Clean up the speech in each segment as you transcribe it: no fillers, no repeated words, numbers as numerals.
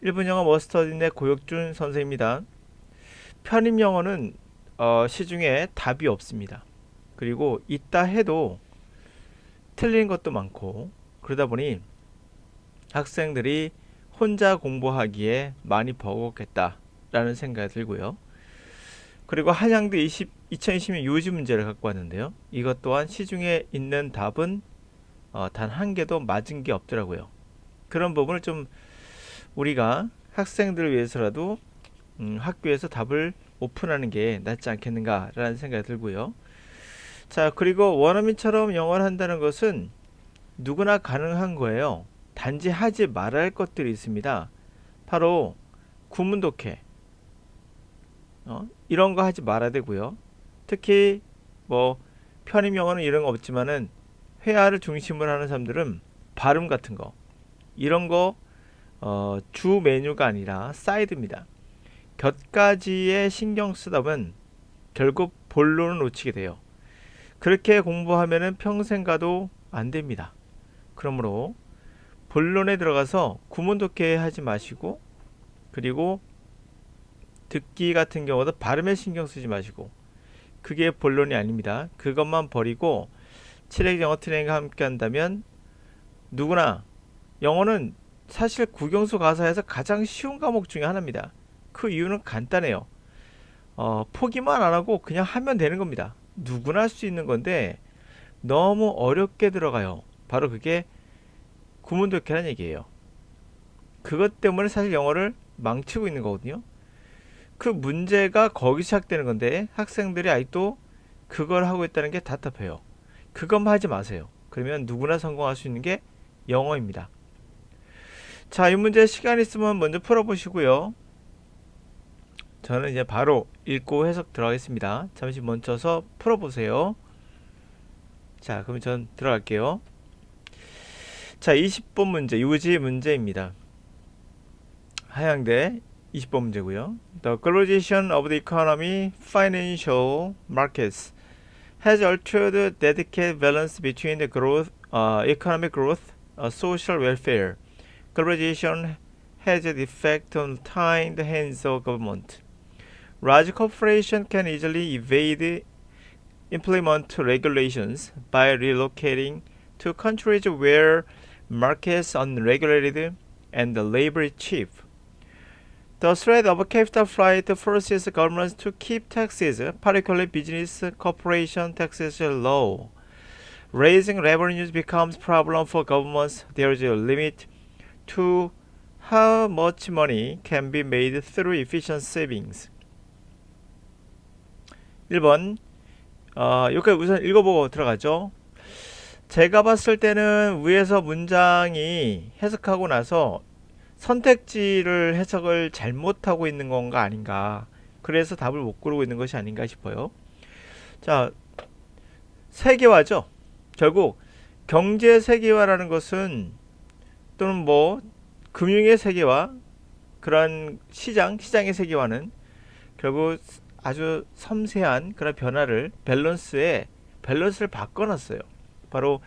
일본 영어 머스터딘의 고혁준 선생입니다. 편입 영어는 시중에 답이 없습니다. 그리고 있다 해도 틀린 것도 많고 그러다 보니 학생들이 혼자 공부하기에 많이 버겁겠다라는 생각이 들고요. 그리고 한양대 2020년 요지 문제를 갖고 왔는데요. 이것 또한 시중에 있는 답은 단 한 개도 맞은 게 없더라고요. 그런 부분을 좀 우리가 학생들을 위해서라도 학교에서 답을 오픈하는 게 낫지 않겠는가라는 생각이 들고요. 자, 그리고 원어민처럼 영어를 한다는 것은 누구나 가능한 거예요. 단지 하지 말아야 할 것들이 있습니다. 바로 구문독해, 이런 거 하지 말아야 되고요. 특히 뭐 편입 영어는 이런 거 없지만은 회화를 중심으로 하는 사람들은 발음 같은 거 이런 거 주 메뉴가 아니라 사이드입니다. 곁가지에 신경 쓰다 보면 결국 본론을 놓치게 돼요. 그렇게 공부하면은 평생 가도 안 됩니다. 그러므로 본론에 들어가서 구문독해 하지 마시고 그리고 듣기 같은 경우도 발음에 신경 쓰지 마시고 그게 본론이 아닙니다. 그것만 버리고 7회 영어 트레이닝과 함께 한다면 누구나 영어는 사실 국영수 가사에서 가장 쉬운 과목 중에 하나입니다. 그 이유는 간단해요. 포기만 안 하고 그냥 하면 되는 겁니다. 누구나 할 수 있는 건데 너무 어렵게 들어가요. 바로 그게 구문독해라는 얘기예요. 그것 때문에 사실 영어를 망치고 있는 거거든요. 그 문제가 거기 시작되는 건데 학생들이 아직도 그걸 하고 있다는 게 답답해요. 그것만 하지 마세요. 그러면 누구나 성공할 수 있는 게 영어입니다. 자, 이 문제 시간 있으면 먼저 풀어보시고요. 저는 이제 바로 읽고 해석 들어가겠습니다. 잠시 멈춰서 풀어보세요. 자, 그럼 전 들어갈게요. 자, 20번 문제, 유지 문제입니다. 하양대 20번 문제고요. The globalization of the economy, financial markets has altered the delicate balance between the growth, economic growth, social welfare. Globalization has an effect on tying the hands of government. Large corporations can easily evade implement regulations by relocating to countries where markets are unregulated and the labor is cheap. The threat of capital flight forces governments to keep taxes, particularly business corporation taxes, low. Raising revenues becomes a problem for governments. There is a limit to how much money can be made through efficient savings. 1번 여기까지 우선 읽어보고 들어가죠. 제가 봤을 때는 위에서 문장이 해석하고 나서 선택지를 해석을 잘못하고 있는 건가 아닌가, 그래서 답을 못 고르고 있는 것이 아닌가 싶어요. 자, 세계화죠. 결국 경제 세계화라는 것은 또는 뭐 금융의 세계화, 그런 시장의 세계화는 결국 아주 섬세한 그런 변화를 밸런스를 바꿔놨어요. 바로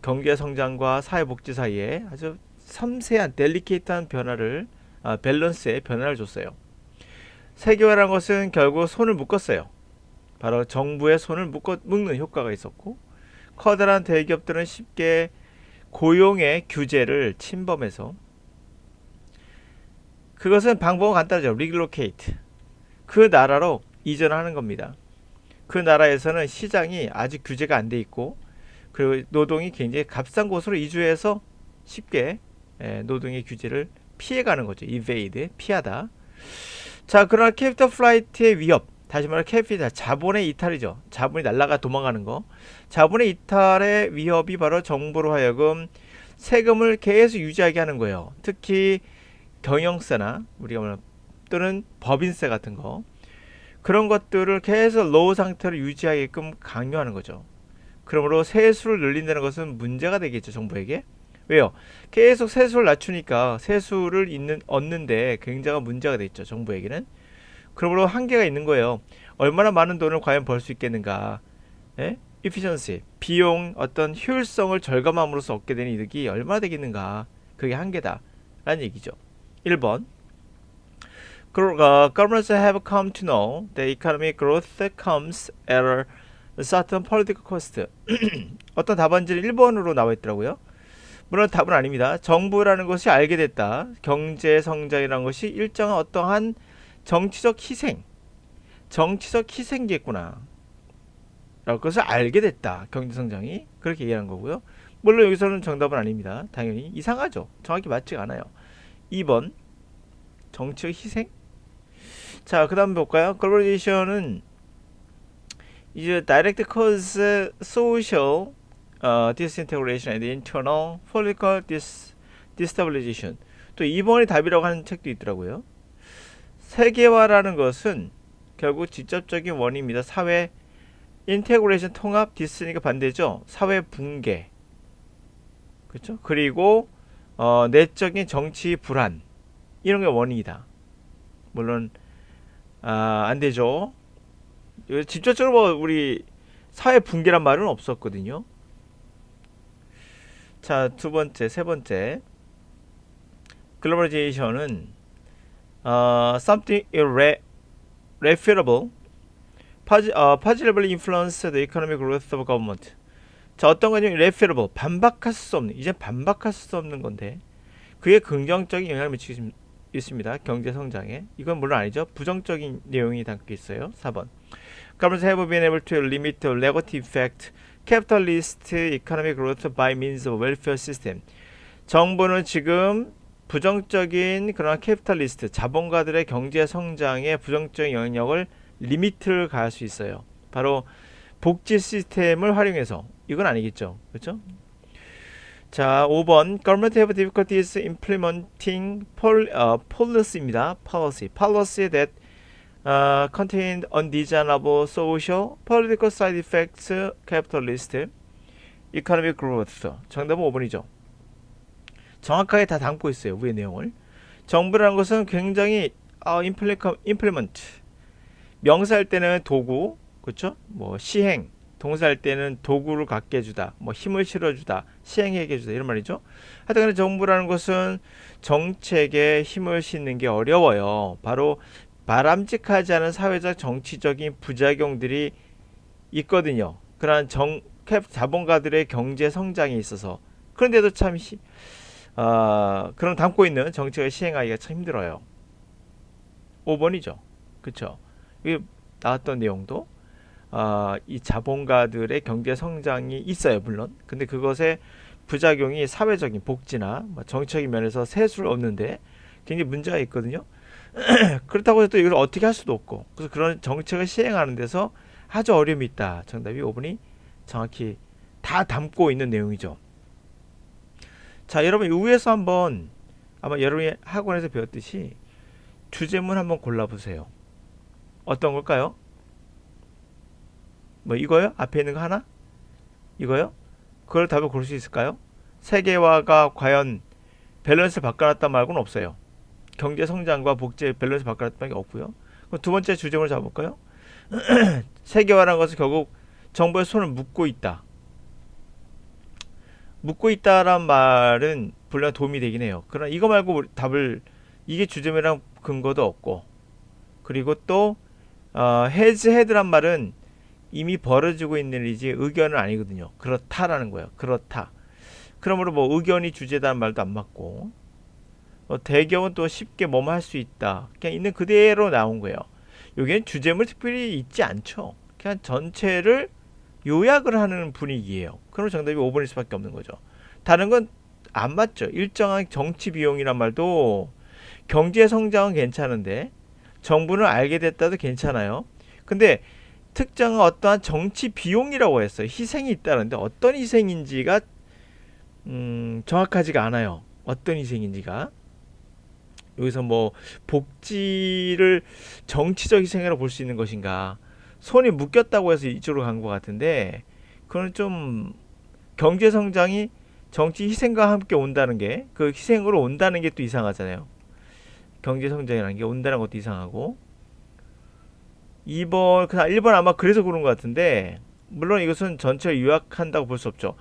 경제 성장과 사회복지 사이에 아주 섬세한 델리케이트한 변화를 밸런스의 변화를 줬어요. 세계화라는 것은 결국 손을 묶었어요. 바로 정부의 손을 묶는 효과가 있었고, 커다란 대기업들은 쉽게 고용의 규제를 침범해서, 그것은 방법은 간단하죠. 리글로케이트, 그 나라로 이전하는 겁니다. 그 나라에서는 시장이 아직 규제가 안 돼 있고, 그리고 노동이 굉장히 값싼 곳으로 이주해서 쉽게 노동의 규제를 피해가는 거죠. evade, 피하다. 자, 그러나 캐피털 플라이트의 위협, 다시 말해 캐피탈, 자본의 이탈이죠. 자본이 날아가 도망가는 거. 자본의 이탈의 위협이 바로 정부로 하여금 세금을 계속 유지하게 하는 거예요. 특히 경영세나 우리가 또는 법인세 같은 거, 그런 것들을 계속 로우 상태로 유지하게끔 강요하는 거죠. 그러므로 세수를 늘린다는 것은 문제가 되겠죠, 정부에게. 왜요? 계속 세수를 낮추니까 세수를 얻는데 굉장한 문제가 되겠죠, 정부에게는. 그러므로 한계가 있는 거예요. 얼마나 많은 돈을 과연 벌 수 있겠는가. efficiency, 비용, 어떤 효율성을 절감함으로써 얻게 되는 이득이 얼마나 되겠는가. 그게 한계다 라는 얘기죠. 1번. Governments have come to know that economic growth comes at a certain political cost. 어떤 답안지는 1번으로 나와 있더라고요. 물론 답은 아닙니다. 정부라는 것이 알게 됐다. 경제 성장이라는 것이 일정한 어떠한 정치적 희생이겠구나. 라고 것을 알게 됐다. 경제 성장이. 그렇게 얘기하는 거고요. 물론 여기서는 정답은 아닙니다. 당연히 이상하죠. 정확히 맞지가 않아요. 2번 정치적 희생? 자, 그 다음 볼까요? 글로벌리제이션은 이제 direct cause social disintegration and internal political destabilization. 또 2번이 답이라고 하는 책도 있더라고요. 세계화라는 것은 결국 직접적인 원인입니다. 사회 인테그레이션 통합, 디스니까 반대죠. 사회 붕괴. 그렇죠? 그리고 내적인 정치 불안 이런 게 원인이다. 물론 안 되죠. 직접적으로 뭐 우리 사회 붕괴란 말은 없었거든요. 자, 세 번째. 글로벌리제이션은 something irrefutable positively influence the economic growth of government. 자, 어떤 건 irrefutable, 반박할 수 없는, 이제 반박할 수 없는 건데 그게 긍정적인 영향을 미치고 있습니다. 경제 성장에. 이건 물론 아니죠. 부정적인 내용이 담겨 있어요. 4번. Governments have been able to limit the negative effect capitalist economic growth by means of welfare system. 정부는 지금 부정적인 그런 캐피탈리스트, 자본가들의 경제 성장에 부정적인 영향력을 리미트를 가할 수 있어요. 바로 복지 시스템을 활용해서. 이건 아니겠죠. 그렇죠? 자, 5번. Government have difficulties implementing policy입니다. Policy that contain undesirable social, political side effects, capitalist, economic growth. 정답은 5번이죠. 정확하게 다 담고 있어요. 위의 내용을. 정부라는 것은 굉장히 implement. 명사할 때는 도구, 그렇죠? 뭐 시행. 동사할 때는 도구를 갖게 해주다, 뭐 힘을 실어주다, 시행하게 해주다 이런 말이죠. 하여튼 정부라는 것은 정책에 힘을 싣는 게 어려워요. 바로 바람직하지 않은 사회적 정치적인 부작용들이 있거든요. 그러한 자본가들의 경제 성장에 있어서. 그런데도 참 그런 담고 있는 정책을 시행하기가 참 힘들어요. 5번이죠. 그렇죠? 이게 나왔던 내용도 이 자본가들의 경제 성장이 있어요. 물론. 근데 그것의 부작용이 사회적인 복지나 정치적인 면에서 셀 수 없는데 굉장히 문제가 있거든요. 그렇다고 해서 또 이걸 어떻게 할 수도 없고, 그래서 그런 정책을 시행하는 데서 아주 어려움이 있다. 정답이 5번이 정확히 다 담고 있는 내용이죠. 자, 여러분 위에서 한번 아마 여러분이 학원에서 배웠듯이 주제문 한번 골라보세요. 어떤 걸까요? 뭐 이거요? 앞에 있는 거 하나? 이거요? 그걸 답을 고를 수 있을까요? 세계화가 과연 밸런스를 바꿔놨단 말고는 없어요. 경제 성장과 복지의 밸런스 바꿔놨단 게 없고요. 그럼 두 번째 주제를 잡아볼까요? 세계화라는 것은 결국 정부의 손을 묶고 있다. 묶고 있다란 말은 물론 도움이 되긴 해요. 그러나 이거 말고 답을 이게 주제명이랑 근거도 없고, 그리고 또 헤즈헤드란 말은 이미 벌어지고 있는 일이지 의견은 아니거든요. 그렇다라는 거예요. 그렇다. 그러므로 뭐 의견이 주제다는 말도 안 맞고, 대경은 또 쉽게 뭐뭐 할 수 있다. 그냥 있는 그대로 나온 거예요. 여기는 주제물 특별히 있지 않죠. 그냥 전체를 요약을 하는 분위기예요. 그럼 정답이 5번일 수밖에 없는 거죠. 다른 건 안 맞죠. 일정한 정치 비용이란 말도 경제 성장은 괜찮은데 정부는 알게 됐다도 괜찮아요. 근데 특정한 어떠한 정치 비용이라고 했어요. 희생이 있다는데 어떤 희생인지가 정확하지가 않아요. 어떤 희생인지가. 여기서 뭐 복지를 정치적 희생이라고 볼 수 있는 것인가, 손이 묶였다고 해서 이쪽으로 간 것 같은데, 그건 좀 경제 성장이 정치 희생과 함께 온다는 게, 그 희생으로 온다는 게 또 이상하잖아요. 경제 성장이라는 게 온다는 것도 이상하고. 2번, 1번 아마 그래서 그런 것 같은데, 물론 이것은 전체를 요약한다고 볼 수 없죠.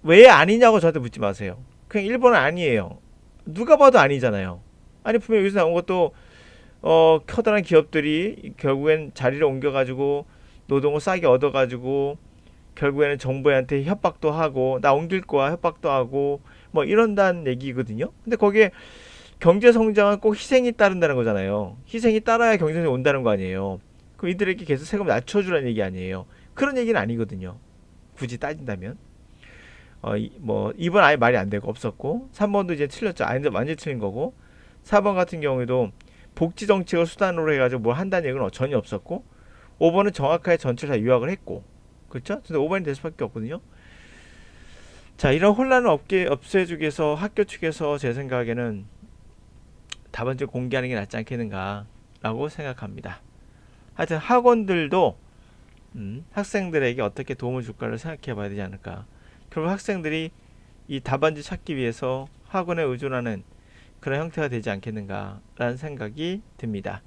왜 아니냐고 저한테 묻지 마세요. 그냥 1번은 아니에요. 누가 봐도 아니잖아요. 아니 분명 여기서 나온 것도 커다란 기업들이 결국엔 자리를 옮겨가지고 노동을 싸게 얻어가지고 결국에는 정부한테 협박도 하고 나 옮길 거야 협박도 하고 뭐 이런다는 얘기거든요. 근데 거기에 경제 성장은 꼭 희생이 따른다는 거잖아요. 희생이 따라야 경쟁이 온다는 거 아니에요. 그럼 이들에게 계속 세금 낮춰주라는 얘기 아니에요. 그런 얘기는 아니거든요. 굳이 따진다면. 뭐 2번 아예 말이 안 되고 없었고 3번도 이제 틀렸죠. 완전히 틀린 거고 4번 같은 경우에도 복지 정책을 수단으로 해가지고 뭘 한다는 얘기는 전혀 없었고 5번은 정확하게 전체를 다 요약을 했고 그렇죠? 근데 5번이 될 수밖에 없거든요. 자, 이런 혼란을 없애주기 위해서 학교 측에서 제 생각에는 답안지를 공개하는 게 낫지 않겠는가 라고 생각합니다. 하여튼 학원들도 학생들에게 어떻게 도움을 줄까를 생각해 봐야 되지 않을까. 결국 학생들이 이 답안지 찾기 위해서 학원에 의존하는 그런 형태가 되지 않겠는가 라는 생각이 듭니다.